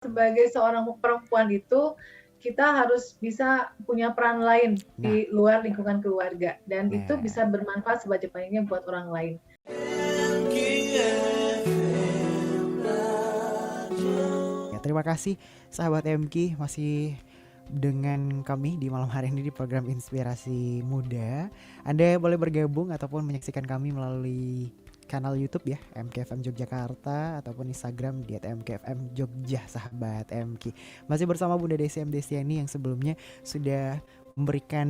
sebagai seorang perempuan itu, kita harus bisa punya peran lain Nah, di luar lingkungan keluarga, dan itu nah. bisa bermanfaat sebanyak-banyaknya buat orang lain. Ya, terima kasih sahabat MK masih dengan kami di malam hari ini di program Inspirasi Muda. Anda boleh bergabung ataupun menyaksikan kami melalui kanal YouTube ya, MKFM Yogyakarta, ataupun Instagram di @MKFM Jogja, sahabat MK. Masih bersama Bunda Desi M. Destiani yang sebelumnya sudah memberikan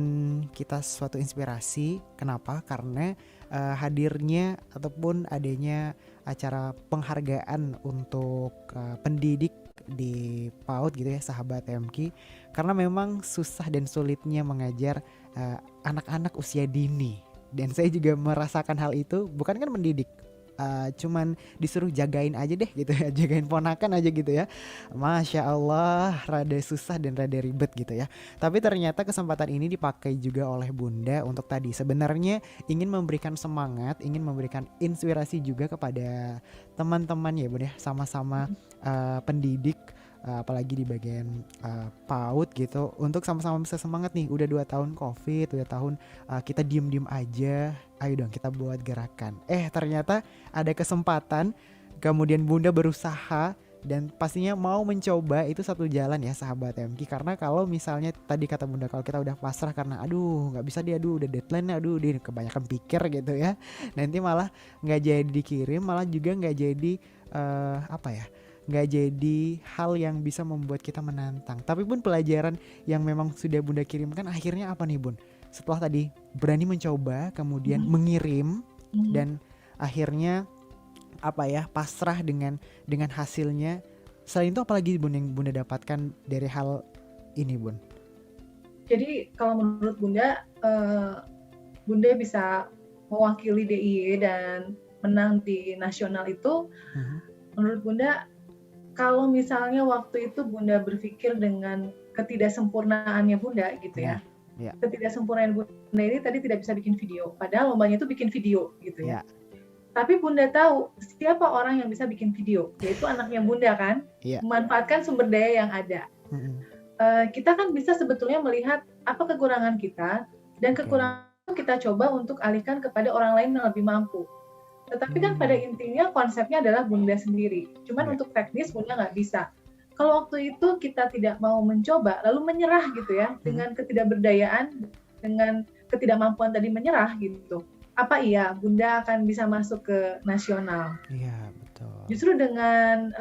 kita suatu inspirasi. Kenapa? Karena hadirnya ataupun adanya acara penghargaan untuk pendidik di PAUD gitu ya, sahabat MK, karena memang susah dan sulitnya mengajar anak-anak usia dini, dan saya juga merasakan hal itu. Bukan kan mendidik, cuman disuruh jagain aja deh gitu ya, jagain ponakan aja gitu ya. Masya Allah, rada susah dan rada ribet gitu ya. Tapi ternyata kesempatan ini dipakai juga oleh Bunda untuk tadi sebenarnya ingin memberikan semangat, ingin memberikan inspirasi juga kepada teman-teman ya Bunda, sama-sama pendidik, apalagi di bagian PAUD gitu, untuk sama-sama bisa semangat nih. Udah 2 tahun COVID, udah tahun kita diem-diem aja, ayo dong kita buat gerakan. Ternyata ada kesempatan, kemudian Bunda berusaha dan pastinya mau mencoba. Itu satu jalan ya sahabat MK, karena kalau misalnya tadi kata Bunda, kalau kita udah pasrah karena aduh nggak bisa dia, aduh udah deadline, aduh dia kebanyakan pikir gitu ya, nanti malah nggak jadi dikirim, malah juga nggak jadi apa ya, nggak jadi hal yang bisa membuat kita menantang. Tapi pun pelajaran yang memang sudah Bunda kirimkan akhirnya apa nih Bun? Setelah tadi berani mencoba, kemudian mengirim, dan akhirnya apa ya, pasrah dengan hasilnya. Selain itu apalagi Bun yang Bunda dapatkan dari hal ini Bun? Jadi kalau menurut Bunda, Bunda bisa mewakili DIY dan menang di nasional itu, menurut Bunda, kalau misalnya waktu itu Bunda berpikir dengan ketidaksempurnaannya Bunda gitu Nah, ya. ya, Ketidaksempurnaan Bunda ini tadi tidak bisa bikin video, padahal lombanya itu bikin video gitu ya. ya, Tapi Bunda tahu siapa orang yang bisa bikin video, yaitu anaknya Bunda kan, ya. memanfaatkan sumber daya yang ada. Kita kan bisa sebetulnya melihat apa kekurangan kita, dan kekurangan kita coba untuk alihkan kepada orang lain yang lebih mampu. Tetapi kan pada intinya konsepnya adalah Bunda sendiri. Cuman untuk teknis Bunda nggak bisa. Kalau waktu itu kita tidak mau mencoba, lalu menyerah gitu ya, dengan ketidakberdayaan, dengan ketidakmampuan tadi menyerah gitu. Apa iya Bunda akan bisa masuk ke nasional? Iya, betul. Justru dengan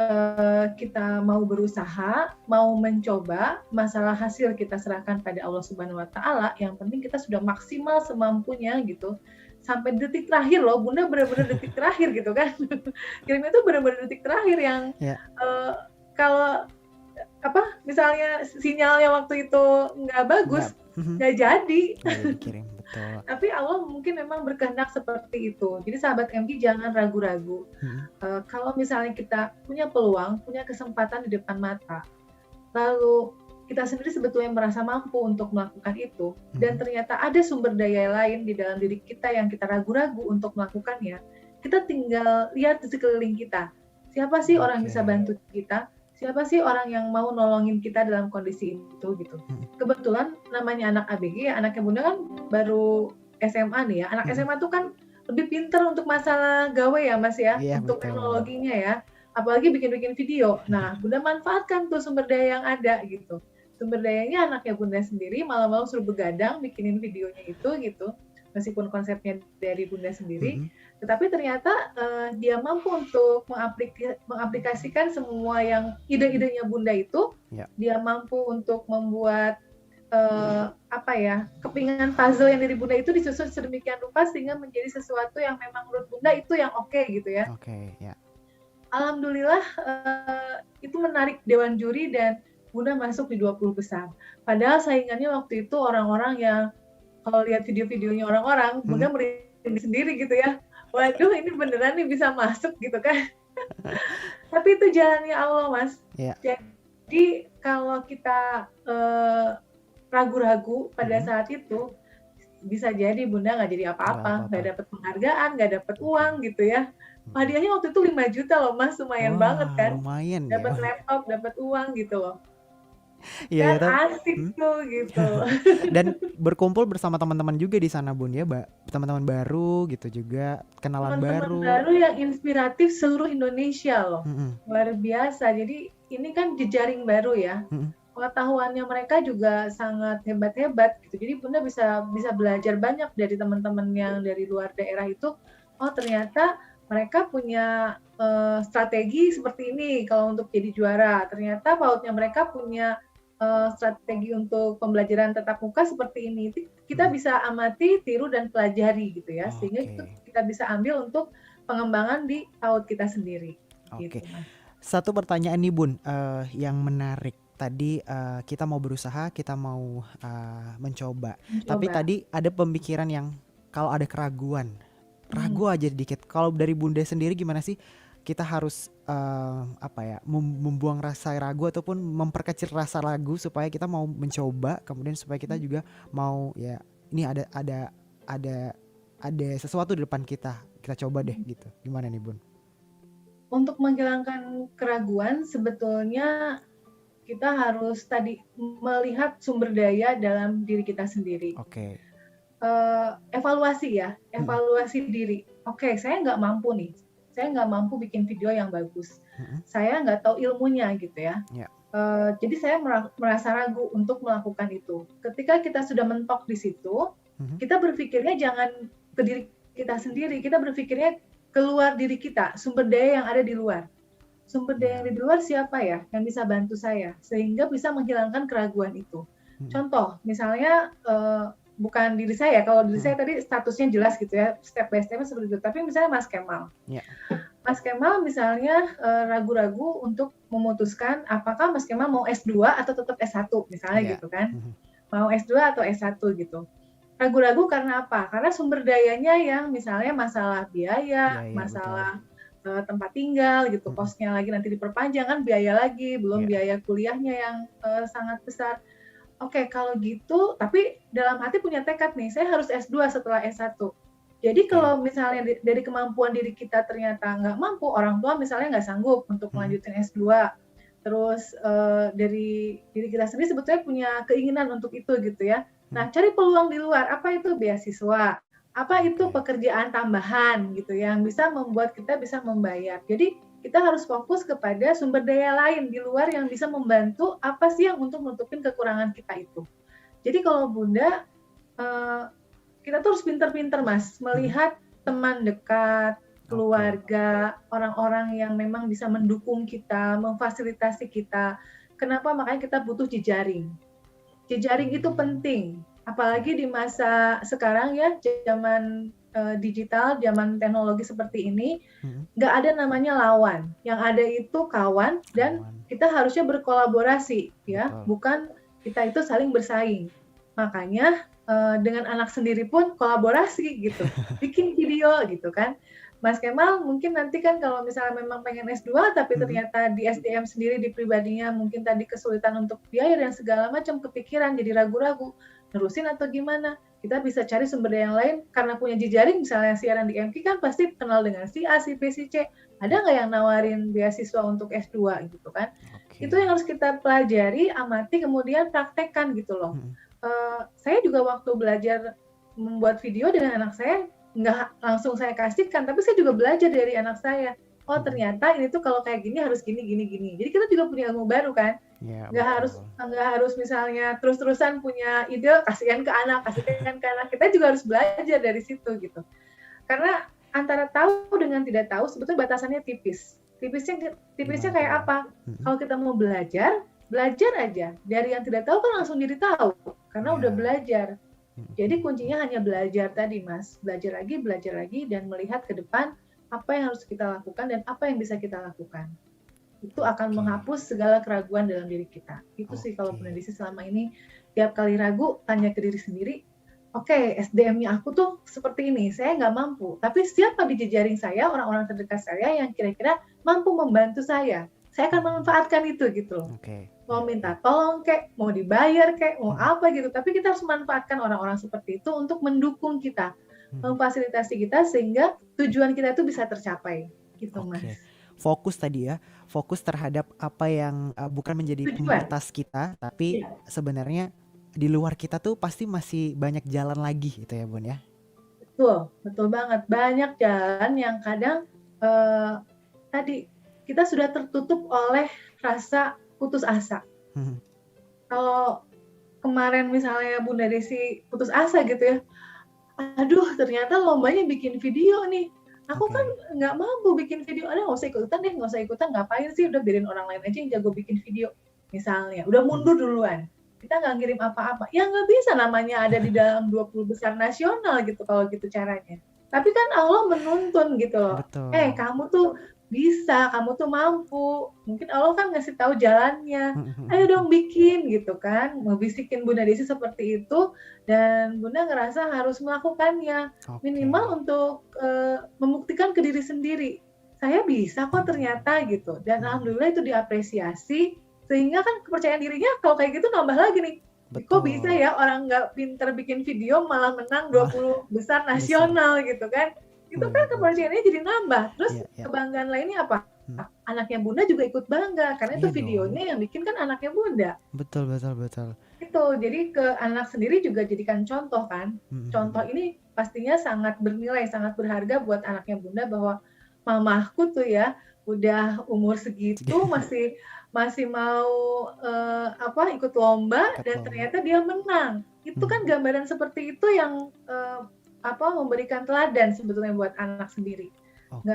kita mau berusaha, mau mencoba, masalah hasil kita serahkan pada Allah Subhanahu wa Ta'ala. Yang penting kita sudah maksimal semampunya gitu. Sampai detik terakhir loh, Bunda benar-benar detik terakhir gitu kan. Kirimnya itu benar-benar detik terakhir yang kalau misalnya sinyalnya waktu itu nggak bagus, nggak jadi. Dikirim, betul. Tapi Allah mungkin memang berkehendak seperti itu. Jadi sahabat MG jangan ragu-ragu. Kalau misalnya kita punya peluang, punya kesempatan di depan mata, lalu kita sendiri sebetulnya merasa mampu untuk melakukan itu, dan ternyata ada sumber daya lain di dalam diri kita yang kita ragu-ragu untuk melakukannya, kita tinggal lihat di sekeliling kita. Siapa sih orang yang bisa bantu kita? Siapa sih orang yang mau nolongin kita dalam kondisi itu gitu. Kebetulan namanya anak ABG, anaknya Bunda kan baru SMA nih ya. Anak SMA tuh kan lebih pinter untuk masalah gawe ya Mas ya, untuk teknologinya ya. Apalagi bikin-bikin video. Nah, Bunda manfaatkan tuh sumber daya yang ada gitu. Sumber dayanya anaknya Bunda sendiri, malam-malam suruh begadang bikinin videonya itu gitu. Meskipun konsepnya dari Bunda sendiri, tetapi ternyata dia mampu untuk mengaplikasikan semua yang ide-idenya Bunda itu. Dia mampu untuk membuat kepingan puzzle yang dari Bunda itu disusun sedemikian rupa sehingga menjadi sesuatu yang memang menurut Bunda itu yang oke gitu ya. Alhamdulillah itu menarik Dewan Juri dan Bunda masuk di 20 besar. Padahal saingannya waktu itu orang-orang yang kalau lihat video-videonya orang-orang, Bunda merinding sendiri gitu ya. Waduh, ini beneran nih bisa masuk gitu kan. Tapi itu jalannya Allah, Mas. Jadi kalau kita ragu-ragu pada saat itu, bisa jadi Bunda nggak jadi apa-apa, nggak dapat penghargaan, nggak dapat uang gitu ya. Hadiahnya waktu itu 5 juta loh Mas, lumayan banget Wah, kan. lumayan ya. Dapat laptop, dapat uang gitu loh. Iya ya, Kan asik tuh gitu. dan berkumpul bersama teman-teman juga di sana Bun ya, teman-teman baru gitu juga, kenalan Teman-teman baru. baru yang inspiratif seluruh Indonesia loh. Mm-mm. Luar biasa. Jadi ini kan jejaring baru ya. Mm-mm. Pengetahuannya mereka juga sangat hebat-hebat gitu. Jadi Bunda bisa belajar banyak dari teman-teman yang dari luar daerah itu. Oh ternyata mereka punya strategi seperti ini kalau untuk jadi juara. Ternyata pautnya mereka punya strategi untuk pembelajaran tatap muka seperti ini. Kita bisa amati, tiru dan pelajari gitu ya. Sehingga itu kita bisa ambil untuk pengembangan di paut kita sendiri. Oke. Gitu, Mas. Satu pertanyaan nih Bun, yang menarik. Tadi kita mau berusaha, kita mau mencoba. Tapi tadi ada pemikiran yang kalau ada keraguan, ragu aja dikit. Kalau dari Bunda sendiri gimana sih? Kita harus membuang rasa ragu ataupun memperkecil rasa ragu supaya kita mau mencoba, kemudian supaya kita juga mau ya ini ada sesuatu di depan kita coba deh gitu. Gimana nih Bun? Untuk menghilangkan keraguan sebetulnya kita harus tadi melihat sumber daya dalam diri kita sendiri. Oke. Evaluasi diri. Oke, saya nggak mampu nih. Saya nggak mampu bikin video yang bagus. Saya nggak tahu ilmunya gitu ya. Jadi saya merasa ragu untuk melakukan itu. Ketika kita sudah mentok di situ, kita berpikirnya jangan ke diri kita sendiri. Kita berpikirnya keluar diri kita, sumber daya yang ada di luar. Sumber daya yang di luar siapa ya yang bisa bantu saya sehingga bisa menghilangkan keraguan itu. Contoh, misalnya bukan diri saya. Kalau diri saya tadi statusnya jelas gitu ya, step by step seperti itu. Tapi misalnya Mas Kemal. Mas Kemal misalnya ragu-ragu untuk memutuskan apakah Mas Kemal mau S2 atau tetap S1 misalnya gitu kan. Mau S2 atau S1 gitu. Ragu-ragu karena apa? Karena sumber dayanya yang misalnya masalah biaya, masalah tempat tinggal gitu, kosnya lagi nanti diperpanjang kan biaya lagi, belum biaya kuliahnya yang sangat besar. Oke, kalau gitu, tapi dalam hati punya tekad nih, saya harus S2 setelah S1. Jadi kalau misalnya dari kemampuan diri kita ternyata nggak mampu, orang tua misalnya nggak sanggup untuk melanjutin S2, terus dari diri kita sendiri sebetulnya punya keinginan untuk itu gitu ya. Nah, cari peluang di luar, apa itu beasiswa, apa itu pekerjaan tambahan gitu yang bisa membuat kita bisa membayar. Jadi kita harus fokus kepada sumber daya lain di luar yang bisa membantu apa sih yang untuk menutupin kekurangan kita itu. Jadi kalau Bunda, kita tuh harus pinter-pinter Mas, melihat teman dekat, keluarga, orang-orang yang memang bisa mendukung kita, memfasilitasi kita. Kenapa? Makanya kita butuh jejaring. Jejaring itu penting, apalagi di masa sekarang ya, zaman digital, zaman teknologi seperti ini, nggak ada namanya lawan. Yang ada itu kawan dan kita harusnya berkolaborasi, ya, bukan kita itu saling bersaing. Makanya dengan anak sendiri pun kolaborasi gitu, bikin video gitu kan. Mas Kemal mungkin nanti kan kalau misalnya memang pengen S2 tapi ternyata di SDM sendiri di pribadinya mungkin tadi kesulitan untuk biaya dan segala macam, kepikiran jadi ragu-ragu nerusin atau gimana, kita bisa cari sumber daya yang lain karena punya jejaring, misalnya siaran di MK kan pasti kenal dengan si A, si B, si C, ada nggak yang nawarin beasiswa untuk S2 gitu kan. Itu yang harus kita pelajari, amati, kemudian praktekkan gitu loh. Saya juga waktu belajar membuat video dengan anak saya nggak langsung saya kasihkan, tapi saya juga belajar dari anak saya. Oh ternyata ini tuh kalau kayak gini harus gini. Jadi kita juga punya ilmu baru kan. Nggak harus misalnya terus-terusan punya ide kasihkan ke anak. Kita juga harus belajar dari situ gitu. Karena antara tahu dengan tidak tahu sebetulnya batasannya tipis. Tipisnya kayak apa? Kalau kita mau belajar aja. Dari yang tidak tahu kan langsung jadi tahu karena udah belajar. Jadi kuncinya hanya belajar tadi Mas, belajar lagi dan melihat ke depan apa yang harus kita lakukan dan apa yang bisa kita lakukan. Itu akan menghapus segala keraguan dalam diri kita. Itu sih kalau Bunda Desi selama ini tiap kali ragu tanya ke diri sendiri, oke, SDM-nya aku tuh seperti ini, saya nggak mampu. Tapi siapa di jejaring saya, orang-orang terdekat saya yang kira-kira mampu membantu saya akan memanfaatkan itu gitu loh. Mau minta tolong kek, mau dibayar kek, mau apa gitu. Tapi kita harus memanfaatkan orang-orang seperti itu untuk mendukung kita, memfasilitasi kita sehingga tujuan kita itu bisa tercapai. gitu Mas. Oke. Fokus tadi ya, fokus terhadap apa yang bukan menjadi Tujuan. pembatas kita, tapi Iya, sebenarnya di luar kita tuh pasti masih banyak jalan lagi gitu ya Bun ya. betul, betul banget. Banyak jalan yang kadang eh, tadi kita sudah tertutup oleh rasa putus asa. Mhm. Kalau kemarin misalnya Bunda Desi putus asa gitu ya, aduh ternyata lombanya bikin video nih. Aku kan Oke. nggak mampu bikin video, ada nggak usah ikutan deh, nggak usah ikutan, ngapain sih, udah biarin orang lain aja yang jago bikin video. Misalnya, udah Mhm. mundur duluan. Kita nggak ngirim apa-apa. Ya nggak bisa namanya ada di dalam 20 besar nasional gitu kalau gitu caranya. Tapi kan Allah menuntun gitu loh. Betul. Kamu tuh bisa, kamu tuh mampu. Mungkin Allah kan ngasih tahu jalannya. Ayo Mhm. dong bikin gitu kan. Ngebisikin Bunda Desi seperti itu dan Bunda ngerasa harus melakukannya minimal Oke. untuk membuktikan ke diri sendiri saya bisa kok ternyata gitu dan Mhm. alhamdulillah itu diapresiasi sehingga kan kepercayaan dirinya kalau kayak gitu nambah lagi nih kok bisa Betul. ya orang nggak pinter bikin video malah menang Malah 20 besar besar. nasional gitu kan itu kan Waduh. kepercayaannya jadi nambah terus Iya, iya. kebanggaan lainnya apa Hmm. anaknya Bunda juga ikut bangga karena itu Iya dong. videonya yang bikin kan anaknya Bunda Betul, betul, betul. itu, jadi ke anak sendiri juga jadikan contoh kan. Contoh Mhm. ini pastinya sangat bernilai, sangat berharga buat anaknya Bunda bahwa mamahku tuh ya udah umur segitu masih masih mau ikut lomba Ikut dan lomba. ternyata dia menang. Itu kan Mhm. gambaran seperti itu yang memberikan teladan sebetulnya buat anak sendiri. Oke.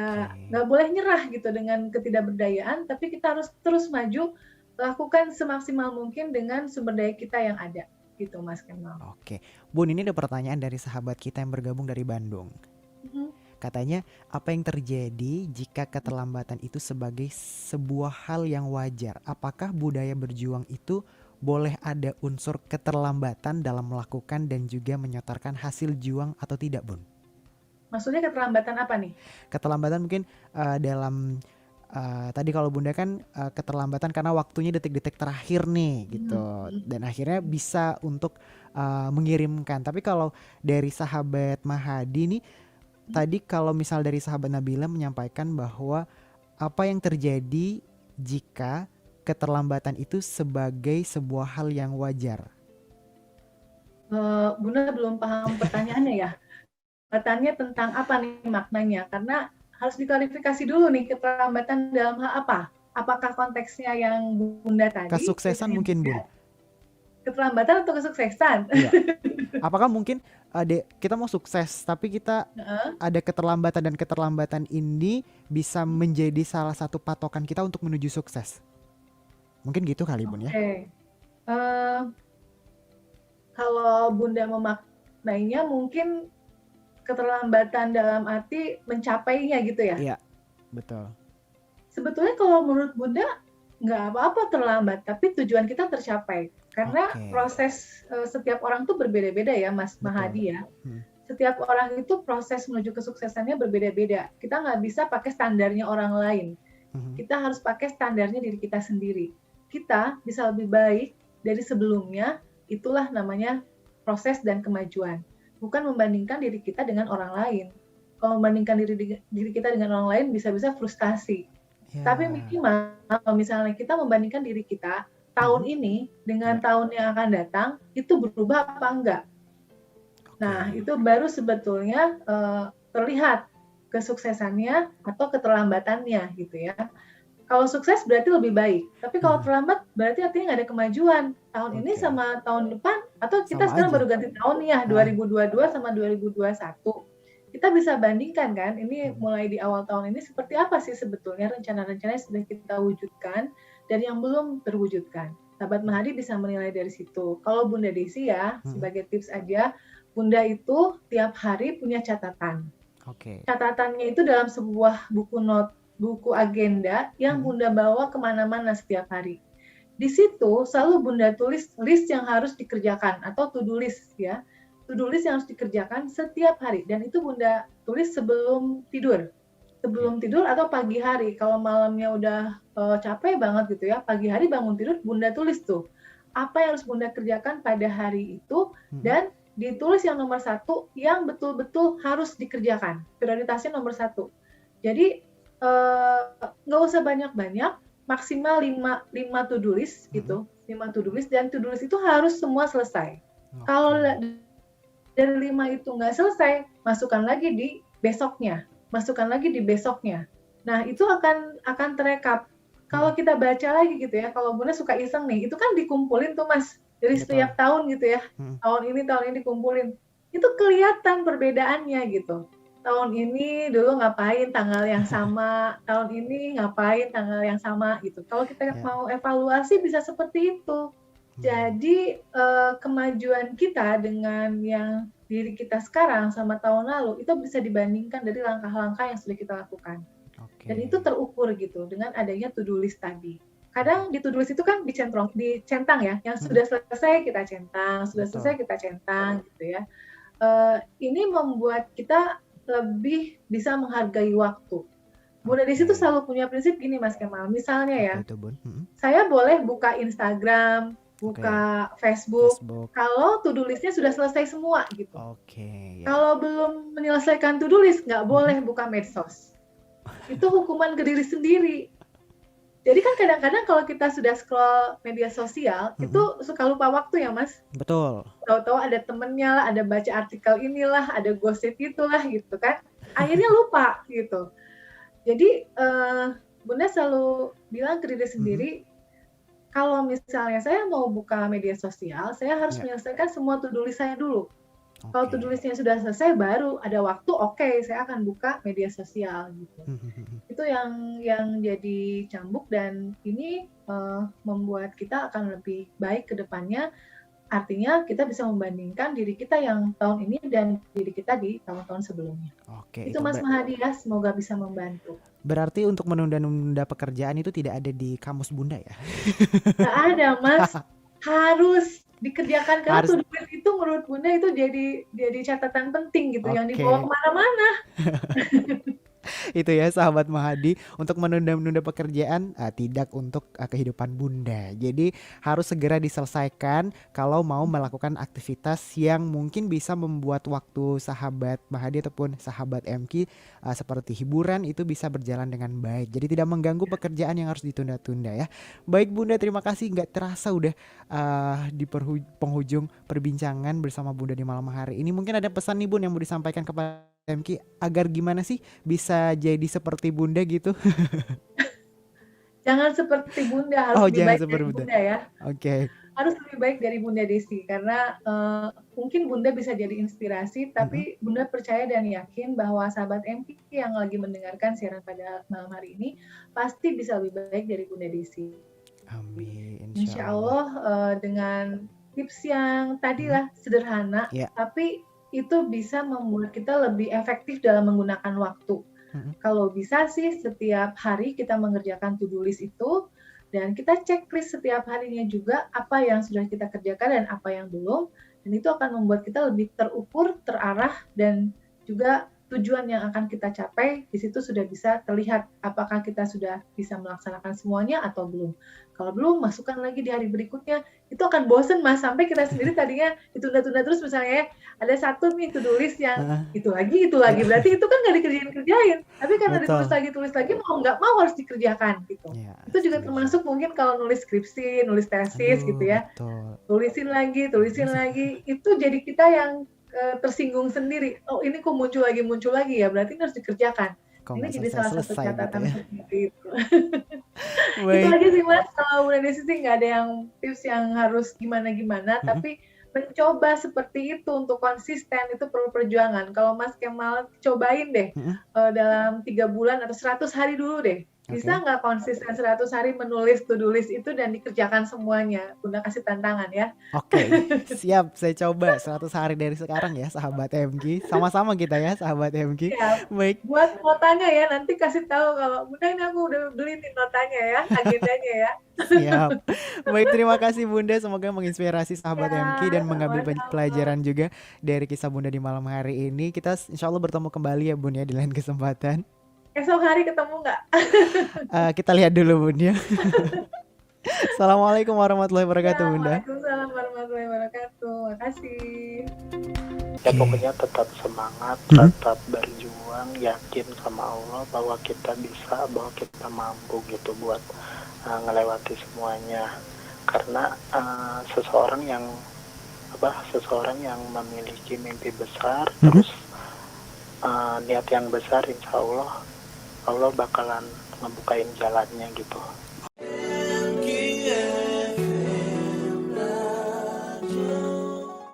Nggak boleh nyerah gitu dengan ketidakberdayaan, tapi kita harus terus maju lakukan semaksimal mungkin dengan sumber daya kita yang ada gitu Mas Kemal. Oke. Bun, ini ada pertanyaan dari sahabat kita yang bergabung dari Bandung. Mhm. Katanya, apa yang terjadi jika keterlambatan itu sebagai sebuah hal yang wajar? Apakah budaya berjuang itu boleh ada unsur keterlambatan dalam melakukan dan juga menyotorkan hasil juang atau tidak, Bun? Maksudnya keterlambatan apa nih? Keterlambatan mungkin dalam tadi kalau Bunda kan keterlambatan karena waktunya detik-detik terakhir nih Mhm, gitu mhm, dan akhirnya bisa untuk mengirimkan. Tapi kalau dari sahabat Mahadi nih mhm. tadi kalau misal dari sahabat Nabila menyampaikan bahwa apa yang terjadi jika keterlambatan itu sebagai sebuah hal yang wajar. Bunda belum paham pertanyaannya ya? Pertanyaannya tentang apa nih maknanya? Karena harus diklarifikasi dulu nih keterlambatan dalam hal apa? Apakah konteksnya yang Bunda tadi, Kesuksesan misalnya mungkin Bun. keterlambatan atau kesuksesan? Iya. Apakah mungkin kita mau sukses tapi kita Heeh. ada keterlambatan dan keterlambatan ini bisa menjadi salah satu patokan kita untuk menuju sukses. Mungkin gitu kali Bun ya. Oke. Eh, Kalau Bunda memaknainya mungkin keterlambatan dalam arti mencapainya gitu ya. Iya, betul. Sebetulnya kalau menurut Bunda nggak apa-apa terlambat, tapi tujuan kita tercapai. Karena Oke, proses setiap orang tuh berbeda-beda ya, Mas betul. Mahadi ya. Hmm. Setiap orang itu proses menuju kesuksesannya berbeda-beda. Kita nggak bisa pakai standarnya orang lain. Mhm. Kita harus pakai standarnya diri kita sendiri. Kita bisa lebih baik dari sebelumnya, itulah namanya proses dan kemajuan. Bukan membandingkan diri kita dengan orang lain. Kalau membandingkan diri kita dengan orang lain bisa-bisa frustasi. Tapi Ya. minimal kalau misalnya kita membandingkan diri kita tahun Mhm. ini dengan Ya. tahun yang akan datang, itu berubah apa enggak? Nah, Oke. itu baru sebetulnya terlihat kesuksesannya atau keterlambatannya gitu ya. Kalau sukses berarti lebih baik, tapi kalau Mhm. terlambat berarti artinya nggak ada kemajuan. Tahun ini Oke. sama tahun depan, atau kita Sama sekarang aja. baru ganti tahun nih ya, Heeh. 2022 sama 2021. Kita bisa bandingkan kan, ini Mhm. mulai di awal tahun ini seperti apa sih sebetulnya rencana-rencana yang sudah kita wujudkan dan yang belum terwujudkan. Sahabat Mahadi bisa menilai dari situ. Kalau Bunda Desi ya, Mhm. sebagai tips aja, Bunda itu tiap hari punya catatan. Oke. Catatannya itu dalam sebuah buku agenda yang Mhm. Bunda bawa kemana-mana setiap hari. Di situ selalu Bunda tulis list yang harus dikerjakan atau to-do list ya. To-do list yang harus dikerjakan setiap hari dan itu Bunda tulis sebelum tidur. Ya. Sebelum tidur atau pagi hari. Kalau malamnya udah capek banget gitu ya, pagi hari bangun tidur Bunda tulis tuh. Apa yang harus Bunda kerjakan pada hari itu Mhm. dan ditulis yang nomor 1 yang betul-betul harus dikerjakan. Prioritasnya nomor 1. Jadi nggak usah banyak-banyak, maksimal 5 to-do list gitu, 5 to-do list, dan to-do list itu harus semua selesai. Kalau dari 5 itu nggak selesai, masukkan lagi di besoknya, Nah, itu akan terekap. Kalau kita baca lagi gitu ya, kalau Bunda suka iseng nih, itu kan dikumpulin tuh Mas, dari setiap tahun gitu ya, tahun ini dikumpulin. Itu kelihatan perbedaannya gitu. Tahun ini dulu ngapain tanggal yang sama, tahun ini ngapain tanggal yang sama gitu. Kalau kita mau evaluasi bisa seperti itu. Jadi kemajuan kita dengan yang diri kita sekarang sama tahun lalu itu bisa dibandingkan dari langkah-langkah yang sudah kita lakukan. Dan itu terukur gitu dengan adanya to-do list tadi. Kadang di to-do list itu kan dicentang ya, yang sudah selesai kita centang, gitu ya. Ini membuat kita lebih bisa menghargai waktu. Bunda Desi itu selalu punya prinsip gini Mas Kemal, misalnya ya, saya boleh buka Instagram, buka Facebook, kalau to-do listnya sudah selesai semua gitu. Kalau belum menyelesaikan to-do list, nggak boleh buka medsos. Itu hukuman ke diri sendiri. Jadi kan kadang-kadang kalau kita sudah scroll media sosial, itu suka lupa waktu ya Mas? Betul. Tahu-tahu ada temennya lah, ada baca artikel inilah, ada gosip itulah gitu kan. Akhirnya lupa gitu. Jadi Bunda selalu bilang ke diri sendiri, kalau misalnya saya mau buka media sosial, saya harus menyelesaikan semua to-do list saya dulu. Kalau to-do listnya sudah selesai, baru ada waktu, saya akan buka media sosial gitu. Itu yang jadi cambuk, dan ini membuat kita akan lebih baik ke depannya. Artinya kita bisa membandingkan diri kita yang tahun ini dan diri kita di tahun-tahun sebelumnya. Itu Mas Mahadi ya, semoga bisa membantu. Berarti untuk menunda-nunda pekerjaan itu tidak ada di kamus Bunda ya? Nggak ada Mas, harus dikerjakan, karena to-do list itu menurut Bunda itu jadi catatan penting gitu, yang dibawa kemana-mana. Itu ya sahabat Mahadi, untuk menunda-nunda pekerjaan tidak untuk kehidupan Bunda. Jadi harus segera diselesaikan kalau mau melakukan aktivitas yang mungkin bisa membuat waktu sahabat Mahadi ataupun sahabat MK seperti hiburan itu bisa berjalan dengan baik. Jadi tidak mengganggu pekerjaan yang harus ditunda-tunda ya. Baik Bunda, terima kasih, nggak terasa udah di penghujung perbincangan bersama Bunda di malam hari ini. Mungkin ada pesan nih Bun yang mau disampaikan kepada MK agar gimana sih bisa jadi seperti Bunda gitu? Jangan seperti Bunda, harus lebih baik dari Bunda ya. Harus lebih baik dari Bunda Desi, karena mungkin Bunda bisa jadi inspirasi, tapi Bunda percaya dan yakin bahwa sahabat MK yang lagi mendengarkan siaran pada malam hari ini pasti bisa lebih baik dari Bunda Desi. Amin. Insya Allah dengan tips yang tadilah sederhana, tapi itu bisa membuat kita lebih efektif dalam menggunakan waktu. Kalau bisa sih setiap hari kita mengerjakan to-do list itu, dan kita checklist setiap harinya juga apa yang sudah kita kerjakan dan apa yang belum, dan itu akan membuat kita lebih terukur, terarah, dan juga tujuan yang akan kita capai di situ sudah bisa terlihat apakah kita sudah bisa melaksanakan semuanya atau belum. Kalau belum, masukkan lagi di hari berikutnya. Itu akan bosen Mas, sampai kita sendiri tadinya ditunda-tunda terus, misalnya ada satu nih to-do list yang itu lagi, berarti itu kan nggak dikerjain. Tapi karena tulis lagi, mau nggak mau harus dikerjakan gitu. Itu juga termasuk mungkin kalau nulis skripsi, nulis tesis gitu ya. Tulisin lagi, itu jadi kita yang tersinggung sendiri. Oh ini kok muncul lagi ya, berarti harus dikerjakan. Ini jadi salah satu catatan gitu ya? Seperti itu. Itu aja sih Mas, kalau Bunda Desi sih nggak ada yang tips yang harus gimana-gimana, tapi mencoba seperti itu untuk konsisten itu perlu perjuangan. Kalau Mas Kemal cobain deh dalam 3 bulan atau 100 hari dulu deh. Bisa nggak konsisten 100 hari menulis to-do list itu dan dikerjakan semuanya? Bunda kasih tantangan ya. Siap, saya coba 100 hari dari sekarang ya sahabat MK. Sama-sama kita ya sahabat MK. Baik. Buat notanya ya, nanti kasih tahu kalau Bunda ini aku udah beli nih notanya ya, agendanya ya. Siap. Baik, terima kasih Bunda, semoga menginspirasi sahabat MK dan mengambil banyak pelajaran juga dari kisah Bunda di malam hari ini. Kita insya Allah bertemu kembali ya Bun ya di lain kesempatan. Esok hari ketemu nggak? Kita lihat dulu Bun ya. Assalamualaikum warahmatullahi wabarakatuh Bunda. Waalaikumsalam warahmatullahi wabarakatuh. Makasih. Ya pokoknya tetap semangat, tetap berjuang. berjuang, yakin sama Allah bahwa kita bisa, bahwa kita mampu gitu buat ngelewati semuanya. Karena seseorang yang memiliki mimpi besar, terus niat yang besar, insya Allah bakalan ngebukain jalannya gitu.